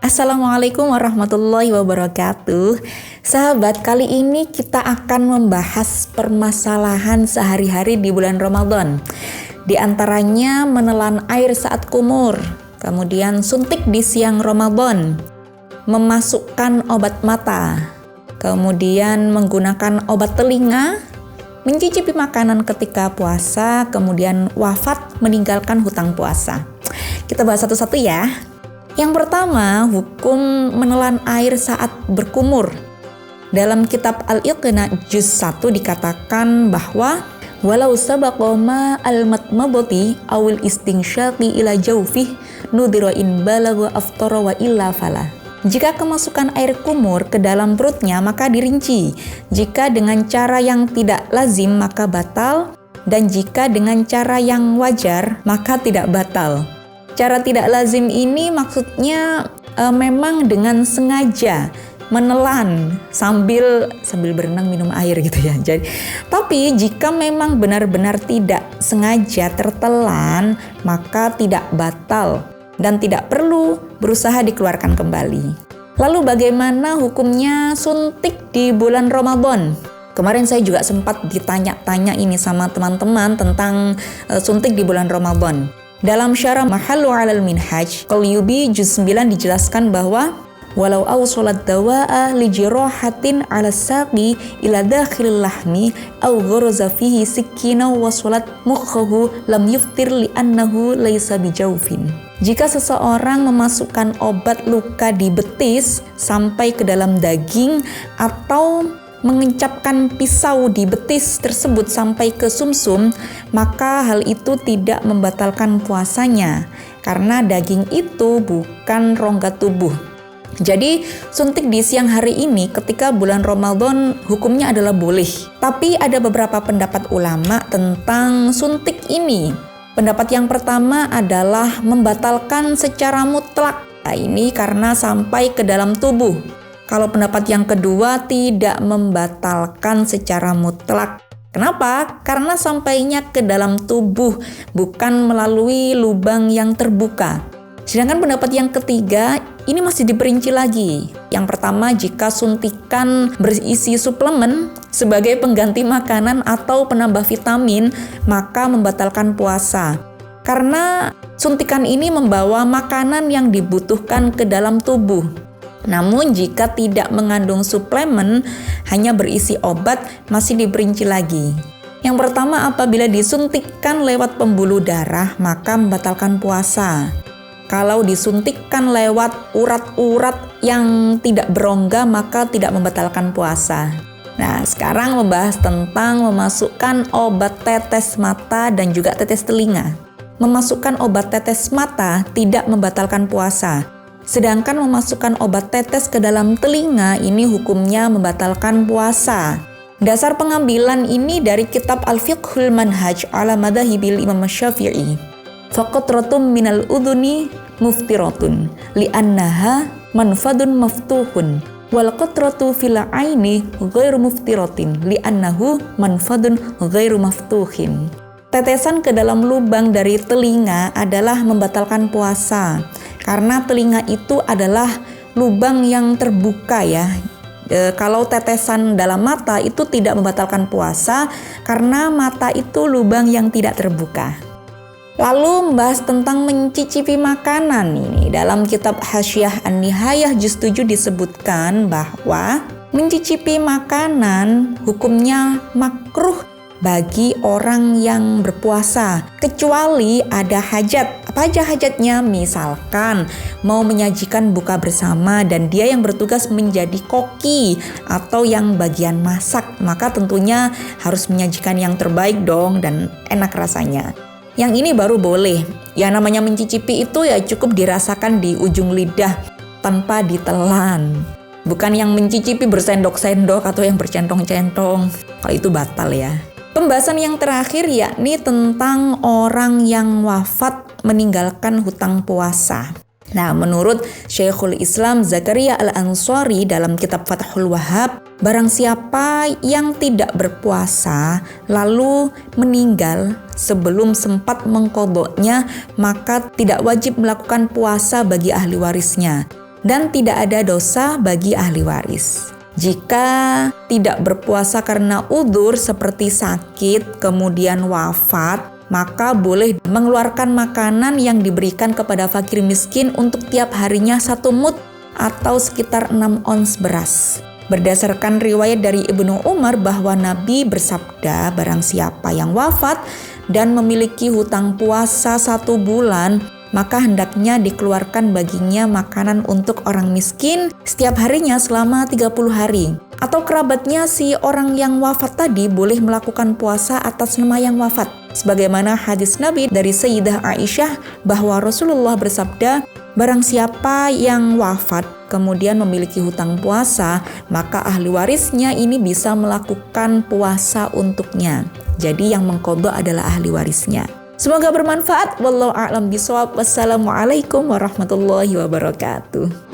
Assalamualaikum warahmatullahi wabarakatuh. Sahabat, kali ini kita akan membahas permasalahan sehari-hari di bulan Ramadan. Di antaranya menelan air saat kumur, kemudian suntik di siang Ramadan, memasukkan obat mata, kemudian menggunakan obat telinga, mencicipi makanan ketika puasa, kemudian wafat meninggalkan hutang puasa. Kita bahas satu-satu ya. Yang pertama, hukum menelan air saat berkumur. Dalam kitab Al-Iqna juz 1 dikatakan bahwa walau sabaqoma al-matmabati awil istinsyaqi ila jawfih nudira in balagha aftara wa illa fala. Jika kemasukan air kumur ke dalam perutnya maka dirinci. Jika dengan cara yang tidak lazim maka batal, dan jika dengan cara yang wajar maka tidak batal. Cara tidak lazim ini maksudnya memang dengan sengaja menelan sambil berenang minum air gitu ya. Tapi jika memang benar-benar tidak sengaja tertelan maka tidak batal dan tidak perlu berusaha dikeluarkan kembali. Lalu bagaimana hukumnya suntik di bulan Ramadan? Kemarin saya juga sempat ditanya-tanya ini sama teman-teman tentang suntik di bulan Ramadan. Dalam syarah Mahallu 'alal Minhaj, Qalyubi juz 9 dijelaskan bahwa walau awsalat dawa'a li jirahatin 'ala saqi ila dakhilil lahmi aw gharaza fihi sikkina wa salat mukhahu lam yuftir li annahu laisa bijawfin. Jika seseorang memasukkan obat luka di betis sampai ke dalam daging atau mengencapkan pisau di betis tersebut sampai ke sumsum, maka hal itu tidak membatalkan puasanya karena daging itu bukan rongga tubuh. Jadi suntik di siang hari ini ketika bulan Ramadan hukumnya adalah boleh. Tapi ada beberapa pendapat ulama tentang suntik ini. Pendapat yang pertama adalah membatalkan secara mutlak. Nah, ini karena sampai ke dalam tubuh. Kalau pendapat yang kedua tidak membatalkan secara mutlak. Kenapa? Karena sampainya ke dalam tubuh, bukan melalui lubang yang terbuka. Sedangkan pendapat yang ketiga ini masih diperinci lagi. Yang pertama, jika suntikan berisi suplemen sebagai pengganti makanan atau penambah vitamin, maka membatalkan puasa. Karena suntikan ini membawa makanan yang dibutuhkan ke dalam tubuh. Namun jika tidak mengandung suplemen, hanya berisi obat, masih diperinci lagi. Yang pertama, apabila disuntikkan lewat pembuluh darah, maka membatalkan puasa. Kalau disuntikkan lewat urat-urat yang tidak berongga, maka tidak membatalkan puasa. Nah, sekarang membahas tentang memasukkan obat tetes mata dan juga tetes telinga. Memasukkan obat tetes mata tidak membatalkan puasa. Sedangkan memasukkan obat tetes ke dalam telinga ini hukumnya membatalkan puasa. Dasar pengambilan ini dari kitab Al-Fiqhul Manhaj ala madhahibil Imam Syafi'i. Faqatratum minal udhuni muftiratun li'annaha manfadun maftuhun wal qatratu fil aini ghairu muftiratin li'annahu manfadun ghairu maftuhin. Tetesan ke dalam lubang dari telinga adalah membatalkan puasa. Karena telinga itu adalah lubang yang terbuka ya. Kalau tetesan dalam mata itu tidak membatalkan puasa karena mata itu lubang yang tidak terbuka. Lalu membahas tentang mencicipi makanan ini. Dalam kitab Hasyiah An-Nihayah juz 7 disebutkan bahwa mencicipi makanan hukumnya makruh bagi orang yang berpuasa, kecuali ada hajat. Apa aja hajatnya? Misalkan mau menyajikan buka bersama dan dia yang bertugas menjadi koki atau yang bagian masak, maka tentunya harus menyajikan yang terbaik dong dan enak rasanya. Yang ini baru boleh. Yang namanya mencicipi itu ya cukup dirasakan di ujung lidah tanpa ditelan. Bukan yang mencicipi bersendok-sendok atau yang bercentong-centong. Kalau itu batal ya. Pembahasan yang terakhir yakni tentang orang yang wafat meninggalkan hutang puasa. Nah, menurut Syekhul Islam Zakaria Al-Ansari dalam kitab Fathul Wahhab, Barang siapa yang tidak berpuasa lalu meninggal sebelum sempat mengqadhanya, maka tidak wajib melakukan puasa bagi ahli warisnya dan tidak ada dosa bagi ahli waris. Jika tidak berpuasa karena udzur seperti sakit kemudian wafat, maka boleh mengeluarkan makanan yang diberikan kepada fakir miskin untuk tiap harinya 1 mud atau sekitar 6 ons beras. Berdasarkan riwayat dari Ibnu Umar bahwa Nabi bersabda, barang siapa yang wafat dan memiliki hutang puasa 1 bulan, maka hendaknya dikeluarkan baginya makanan untuk orang miskin setiap harinya selama 30 hari. Atau kerabatnya si orang yang wafat tadi boleh melakukan puasa atas nama yang wafat. Sebagaimana hadis Nabi dari Sayyidah Aisyah bahwa Rasulullah bersabda, barang siapa yang wafat kemudian memiliki hutang puasa, maka ahli warisnya ini bisa melakukan puasa untuknya. Jadi yang mengqadha adalah ahli warisnya. Semoga bermanfaat. Wallahu a'lam bishawab. Wassalamualaikum warahmatullahi wabarakatuh.